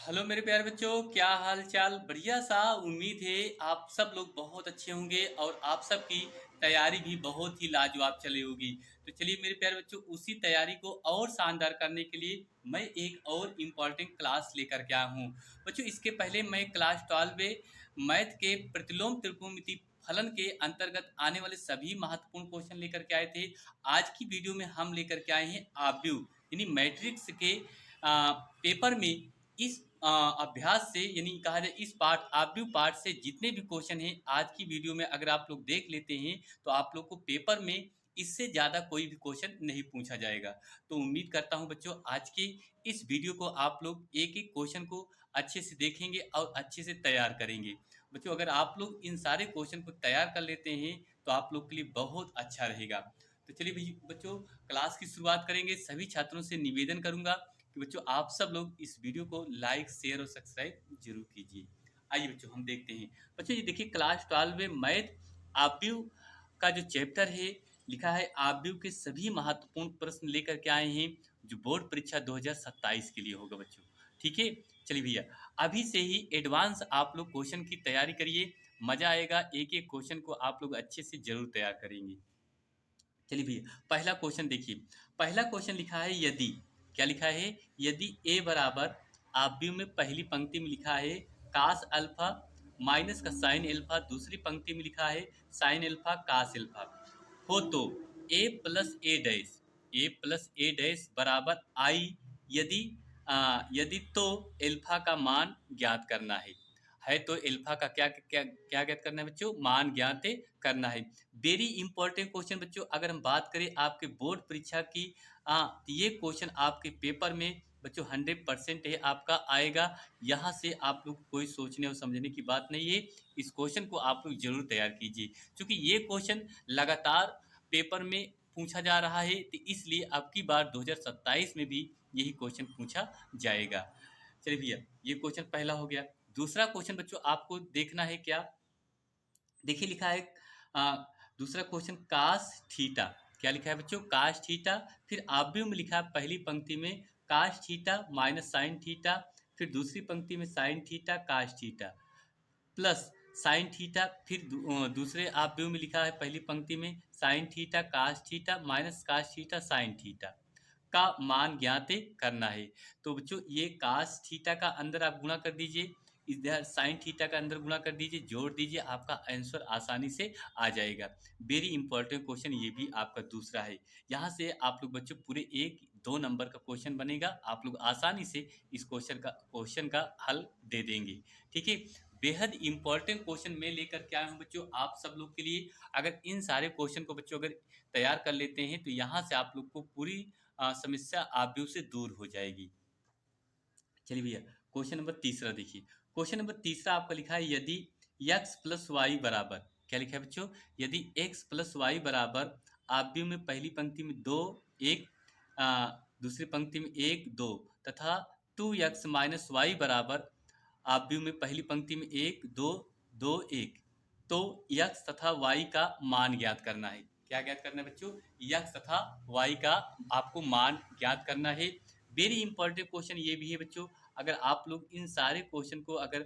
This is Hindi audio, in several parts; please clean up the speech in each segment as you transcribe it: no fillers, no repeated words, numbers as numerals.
हेलो मेरे प्यारे बच्चों, क्या हाल चाल। बढ़िया सा। उम्मीद है आप सब लोग बहुत अच्छे होंगे और आप सबकी तैयारी भी बहुत ही लाजवाब चली होगी। तो चलिए मेरे प्यारे बच्चों, उसी तैयारी को और शानदार करने के लिए मैं एक और इम्पॉर्टेंट क्लास लेकर के आया हूँ। बच्चों, इसके पहले मैं क्लास 12 में मैथ के प्रतिलोम त्रिकोणमिति फलन के अंतर्गत आने वाले सभी महत्वपूर्ण क्वेश्चन लेकर के आए थे। आज की वीडियो में हम लेकर के आए हैं आव्यूह यानी मैट्रिक्स के पेपर में इस अभ्यास से, यानी कहा जाए इस पार्ट आव्यूह पार्ट से जितने भी क्वेश्चन हैं आज की वीडियो में अगर आप लोग देख लेते हैं तो आप लोग को पेपर में इससे ज़्यादा कोई भी क्वेश्चन नहीं पूछा जाएगा। तो उम्मीद करता हूं बच्चों, आज के इस वीडियो को आप लोग एक एक क्वेश्चन को अच्छे से देखेंगे और अच्छे से तैयार करेंगे। बच्चों, अगर आप लोग इन सारे क्वेश्चन को तैयार कर लेते हैं तो आप लोग के लिए बहुत अच्छा रहेगा। तो चलिए बच्चों, क्लास की शुरुआत करेंगे। सभी छात्रों से निवेदन करूंगा कि बच्चों आप सब लोग इस वीडियो को लाइक शेयर और सब्सक्राइब जरूर कीजिए। आइए बच्चों हम देखते हैं। बच्चों ये देखिए, क्लास 12 में मैथ आव्यूह का जो चैप्टर है लिखा है आव्यूह के सभी महत्वपूर्ण प्रश्न लेकर के आए हैं जो बोर्ड परीक्षा 2027 के लिए होगा बच्चों। ठीक है, चलिए भैया अभी से ही एडवांस आप लोग क्वेश्चन की तैयारी करिए। मजा आएगा, एक एक क्वेश्चन को आप लोग अच्छे से जरूर तैयार करेंगे। चलिए भैया पहला क्वेश्चन देखिए। पहला क्वेश्चन लिखा है यदि, क्या लिखा है, यदि ए बराबर आव्यूह में पहली पंक्ति में लिखा है कास अल्फा माइनस का साइन अल्फा, दूसरी पंक्ति में लिखा है साइन अल्फा कास अल्फा हो तो ए प्लस ए डैश, ए प्लस ए डैश बराबर आई। यदि यदि तो अल्फा का मान ज्ञात करना है तो अल्फा का क्या क्या क्या ज्ञात करना है बच्चों, मान ज्ञात करना है। वेरी इंपॉर्टेंट क्वेश्चन बच्चों। अगर हम बात करें आपके बोर्ड परीक्षा की, तो ये क्वेश्चन आपके पेपर में बच्चों 100% है आपका आएगा। यहाँ से आप लोग कोई सोचने और समझने की बात नहीं है। इस क्वेश्चन को आप लोग जरूर तैयार कीजिए क्योंकि ये क्वेश्चन लगातार पेपर में पूछा जा रहा है, तो इसलिए अब की बार 2027 में भी यही क्वेश्चन पूछा जाएगा। चलिए भैया, ये क्वेश्चन पहला हो गया। दूसरा क्वेश्चन बच्चों आपको देखना है क्या, देखिए लिखा है आ, दूसरा क्वेश्चन कास थीटा, क्या लिखा है बच्चों, कास थीटा। फिर आव्यूह में लिखा है पहली पंक्ति में cos theta minus sine theta, फिर दूसरी पंक्ति में sine theta cos theta plus sine theta, फिर दूसरे आव्यूह में लिखा है पहली पंक्ति में sine theta cos theta minus cos theta sine theta का मान ज्ञात करना है। तो बच्चों ये कास थीटा का अंदर आप गुणा कर दीजिए, इधर साइन थीटा का अंदर गुणा कर दीजिए, जोड़ दीजिए, आपका आंसर आसानी से आ जाएगा। वेरी इंपॉर्टेंट क्वेश्चन ये भी आपका दूसरा है। यहाँ से आप लोग बच्चों पूरे 1-2 नंबर का क्वेश्चन बनेगा, आप लोग आसानी से इस क्वेश्चन का हल दे देंगे। ठीक है, बेहद इंपॉर्टेंट क्वेश्चन मैं लेकर के आया हूँ बच्चों आप सब लोग के लिए। अगर इन सारे क्वेश्चन को बच्चों अगर तैयार कर लेते हैं तो यहाँ से आप लोग को पूरी समस्या आव्यूह से दूर हो जाएगी। चलिए भैया क्वेश्चन नंबर तीसरा देखिए। क्वेश्चन नंबर तीसरा आपका लिखा है यदि x प्लस वाई बराबर, क्या लिखा है बच्चों, यदि x प्लस वाई बराबर आव्यूह में पहली पंक्ति में 2 1, दूसरी पंक्ति में 1 2 तथा 2x माइनस वाई बराबर आव्यूह में पहली पंक्ति में 1 2 2 1, तो x तथा y का मान ज्ञात करना है। क्या ज्ञात करना है बच्चों, x तथा y का आपको मान ज्ञात करना है। वेरी इंपॉर्टेंट क्वेश्चन ये भी है बच्चों। अगर आप लोग इन सारे क्वेश्चन को अगर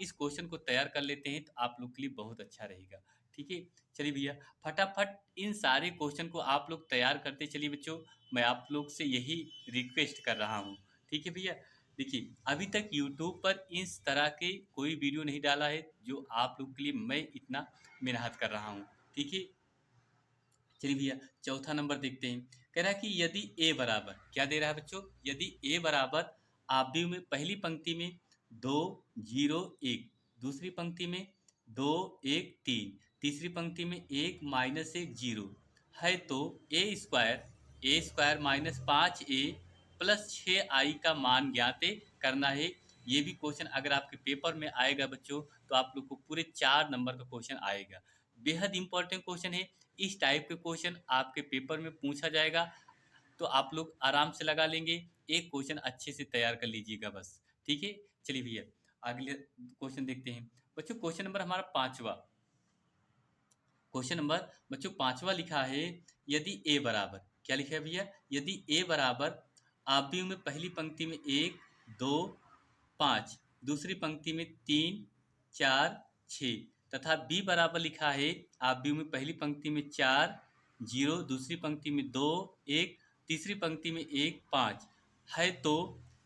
इस क्वेश्चन को तैयार कर लेते हैं तो आप लोग के लिए बहुत अच्छा रहेगा। ठीक है, चलिए भैया फटाफट इन सारे क्वेश्चन को आप लोग तैयार करते चलिए बच्चों, मैं आप लोग से यही रिक्वेस्ट कर रहा हूँ। ठीक है भैया, देखिए अभी तक यूट्यूब पर इस तरह के कोई वीडियो नहीं डाला है जो आप लोग के लिए मैं इतना मेहनत कर रहा हूँ। ठीक है, चलिए भैया चौथा नंबर देखते हैं। कह रहा है कि यदि ए बराबर, क्या दे रहा है बच्चों, यदि ए बराबर आव्यूह में पहली पंक्ति में 2 0 1, दूसरी पंक्ति में 2 1 3, तीसरी पंक्ति में 1 माइनस 1 0 है तो ए square minus 5a plus 6i का मान ज्ञात करना है। ये भी क्वेश्चन अगर आपके पेपर में आएगा बच्चों तो आप लोग को पूरे 4 नंबर का क्वेश्चन आएगा। बेहद इंपॉर्टेंट क्वेश्चन है। इस टाइप के क्वेश्चन आपके पेपर में पूछा जाएगा तो आप लोग आराम से लगा लेंगे। एक क्वेश्चन अच्छे से तैयार कर लीजिएगा बस। ठीक है, चलिए भैया अगले क्वेश्चन देखते हैं बच्चों। क्वेश्चन नंबर हमारा पांचवा, क्वेश्चन नंबर बच्चों पांचवा लिखा है यदि ए बराबर, क्या लिखा है भैया, यदि ए बराबर आव्यूह में पहली पंक्ति में 1 2 5, दूसरी पंक्ति में 3, 4, 6 तथा बी बराबर लिखा है आप बी में पहली पंक्ति में 4, 0, दूसरी पंक्ति में 2, 1, तीसरी पंक्ति में 1, 5 है। तो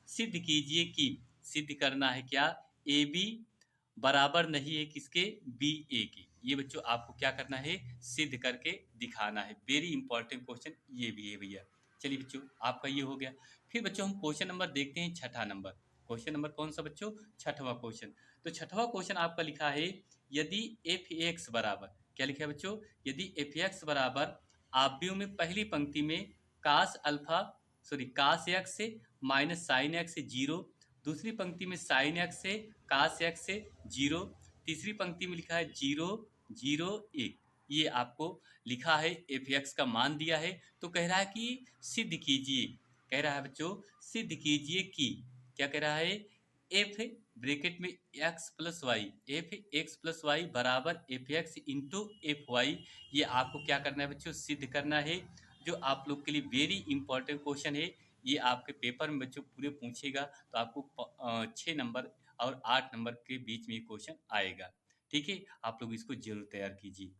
सिद्ध कीजिए कि सिद्ध करना है क्या, ए बी बराबर नहीं है किसके, बी ए के। ये बच्चों आपको क्या करना है, सिद्ध करके दिखाना है। वेरी इंपॉर्टेंट क्वेश्चन ये भी है भैया। चलिए बच्चों आपका ये हो गया। फिर बच्चों हम क्वेश्चन नंबर देखते हैं, छठा नंबर। क्वेश्चन नंबर कौन सा बच्चों, छठवां क्वेश्चन। तो छठवां क्वेश्चन आपका लिखा है यदि एफ एक्स बराबर, क्या लिखा है बच्चों, यदि एफ एक्स बराबर आव्यूह में पहली पंक्ति में कास एक्स से माइनस साइन एक्स से 0, दूसरी पंक्ति में साइन एक्स से कास एक्स से 0, तीसरी पंक्ति में लिखा है 0, 0, 1। ये आपको लिखा है, एफ एक्स का मान दिया है। तो कह रहा है कि सिद्ध कीजिए, कह रहा है बच्चों सिद्ध कीजिए कि, क्या कह रहा है, एफ ब्रैकेट में X plus Y, F X plus Y बराबर F X into F Y. ये आपको क्या करना है बच्चों, सिद्ध करना है। जो आप लोग के लिए वेरी इंपॉर्टेंट क्वेश्चन है। ये आपके पेपर में बच्चों पूरे पूछेगा, तो आपको 6 नंबर और 8 नंबर के बीच में ये क्वेश्चन आएगा। ठीक है, आप लोग इसको जरूर तैयार कीजिए।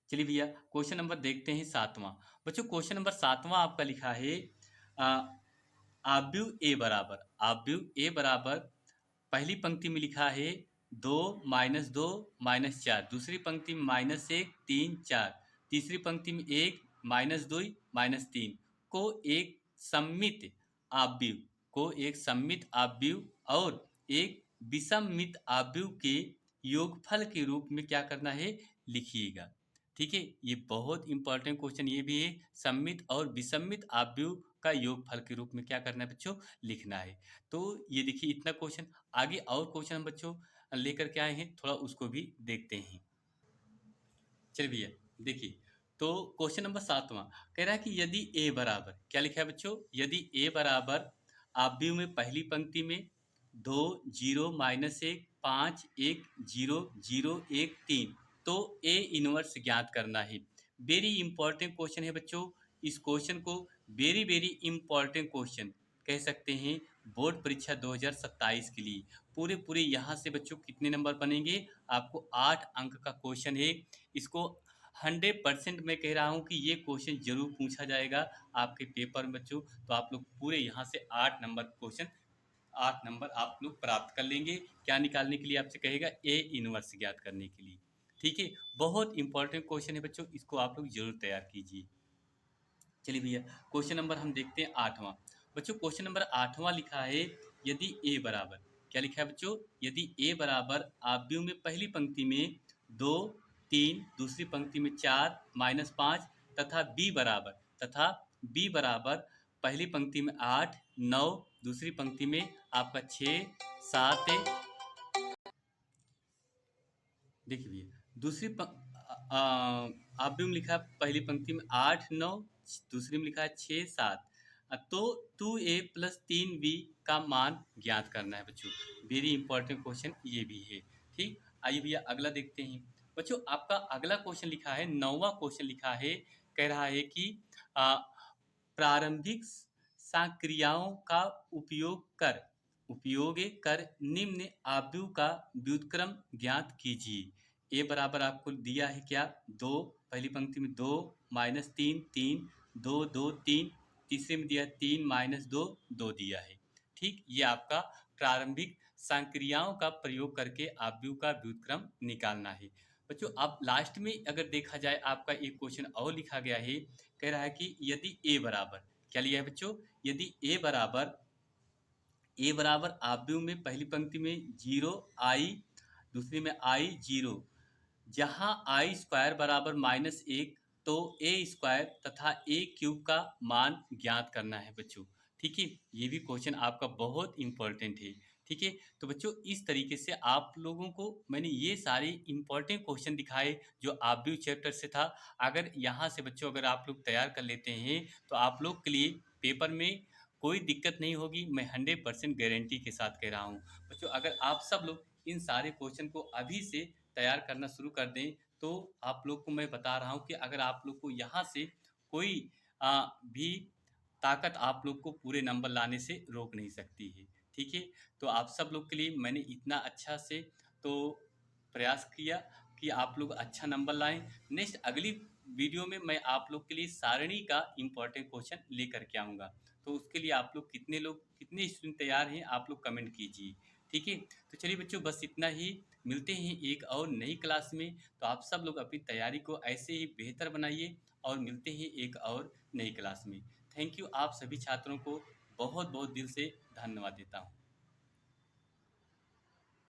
चलिए भैया क्वेश्चन नंबर देखते हैं, सातवां। बच्चों क्वेश्चन नंबर सातवां आपका लिखा है आव्यूह ए बराबर, आव्यूह ए बराबर पहली पंक्ति में लिखा है 2, -2, -4, दूसरी पंक्ति में -1, 3, 4, तीसरी पंक्ति में 1, -2, -3 को एक सममित आव्यूह, को एक सममित आव्यूह और एक विषममित आव्यूह के योगफल के रूप में क्या करना है, लिखिएगा। ठीक है, ये बहुत इंपॉर्टेंट क्वेश्चन ये भी है। सममित और विषममित आव्यूह का योगफल के रूप में क्या करना है बच्चों, लिखना है। तो ये देखिए इतना क्वेश्चन। आगे और क्वेश्चन हम बच्चों लेकर के आए हैं, थोड़ा उसको भी देखते हैं। चलिए भैया देखिए, तो क्वेश्चन नंबर सातवां कह रहा है कि यदि ए बराबर, क्या लिखा है बच्चों, यदि ए बराबर आव्यूह में पहली पंक्ति में 2, 0, -1, 5, 1, 0, 0, 1, 3, तो ए इनवर्स ज्ञात करना है। वेरी इंपॉर्टेंट क्वेश्चन है बच्चों। इस क्वेश्चन को वेरी वेरी इंपॉर्टेंट क्वेश्चन कह सकते हैं बोर्ड परीक्षा 2027 के लिए। पूरे पूरे यहाँ से बच्चों कितने नंबर बनेंगे, आपको 8 अंक का क्वेश्चन है। इसको 100% मैं कह रहा हूँ कि ये क्वेश्चन जरूर पूछा जाएगा आपके पेपर में बच्चों। तो आप लोग पूरे यहाँ से 8 नंबर क्वेश्चन, 8 नंबर आप लोग प्राप्त कर लेंगे। क्या निकालने के लिए आपसे कहेगा, ए इनवर्स ज्ञात करने के लिए। ठीक है, बहुत इंपॉर्टेंट क्वेश्चन है बच्चों, इसको आप लोग जरूर तैयार कीजिए। चलिए भैया क्वेश्चन नंबर हम देखते हैं आठवां। बच्चों क्वेश्चन नंबर आठवां लिखा है यदि ए बराबर, क्या लिखा है बच्चों, यदि ए बराबर आव्यूह में पहली पंक्ति में 2, 3, दूसरी पंक्ति में 4, -5 तथा बी बराबर पहली पंक्ति में 8, 9, दूसरी पंक्ति में आपका 6, 7, देखिए भैया दूसरी आव्यूह में लिखा है पहली पंक्ति में 8, 9, दूसरी में लिखा है 6, 7। तो 2a + 3b का मान ज्ञात करना है बच्चों। वेरी इंपॉर्टेंट क्वेश्चन ये भी है। ठीक, आइए भैया अगला देखते हैं। बच्चों आपका अगला क्वेश्चन लिखा है, 9वां क्वेश्चन लिखा है, कह रहा है कि आ, प्रारंभिक सक्रियाओं का उपयोग कर निम्न आव्यूह का व्युत्क्रम ज्ञात कीजिए। ए बराबर आपको दिया है क्या, 2, पहली पंक्ति में 2, -3, 3, 2, 2, 3, तीसरे में दिया 3, -2, 2 दिया है। ठीक, ये आपका प्रारंभिक संक्रियाओं का प्रयोग करके आव्यूह का व्युत्क्रम निकालना है। बच्चों आप लास्ट में अगर देखा जाए आपका एक क्वेश्चन और लिखा गया है, कह रहा है कि यदि ए बराबर, क्या लिया है बच्चों, यदि ए बराबर आव्यूह में पहली पंक्ति में 0 i, दूसरी में i 0, जहां आई स्क्वायर बराबर -1, तो ए स्क्वायर तथा ए क्यूब का मान ज्ञात करना है बच्चों। ठीक है, ये भी क्वेश्चन आपका बहुत इंपॉर्टेंट है। ठीक है, तो बच्चों इस तरीके से आप लोगों को मैंने ये सारे इंपॉर्टेंट क्वेश्चन दिखाए जो आव्यूह चैप्टर से था। अगर यहाँ से बच्चों अगर आप लोग तैयार कर लेते हैं तो आप लोग के लिए पेपर में कोई दिक्कत नहीं होगी, मैं 100% गारंटी के साथ कह रहा हूँ। बच्चों अगर आप सब लोग इन सारे क्वेश्चन को अभी से तैयार करना शुरू कर दें, तो आप लोग को मैं बता रहा हूँ कि अगर आप लोग को यहाँ से कोई भी ताकत आप लोग को पूरे नंबर लाने से रोक नहीं सकती है। ठीक है? तो आप सब लोग के लिए मैंने इतना अच्छा से तो प्रयास किया कि आप लोग अच्छा नंबर लाएँ। नेक्स्ट अगली वीडियो में मैं आप लोग के लिए सारणी का इम्पोर्टेंट क्वेश्चन लेकर के आऊँगा। तो उसके लिए आप लोग कितने स्टूडेंट तैयार हैं, आप लोग कमेंट कीजिए, ठीक है? तो चलिए बच्चों बस इतना ही, मिलते हैं एक और नई क्लास में। तो आप सब लोग अपनी तैयारी को ऐसे ही बेहतर बनाइए और मिलते हैं एक और नई क्लास में। थैंक यू, आप सभी छात्रों को बहुत-बहुत दिल से धन्यवाद देता हूँ।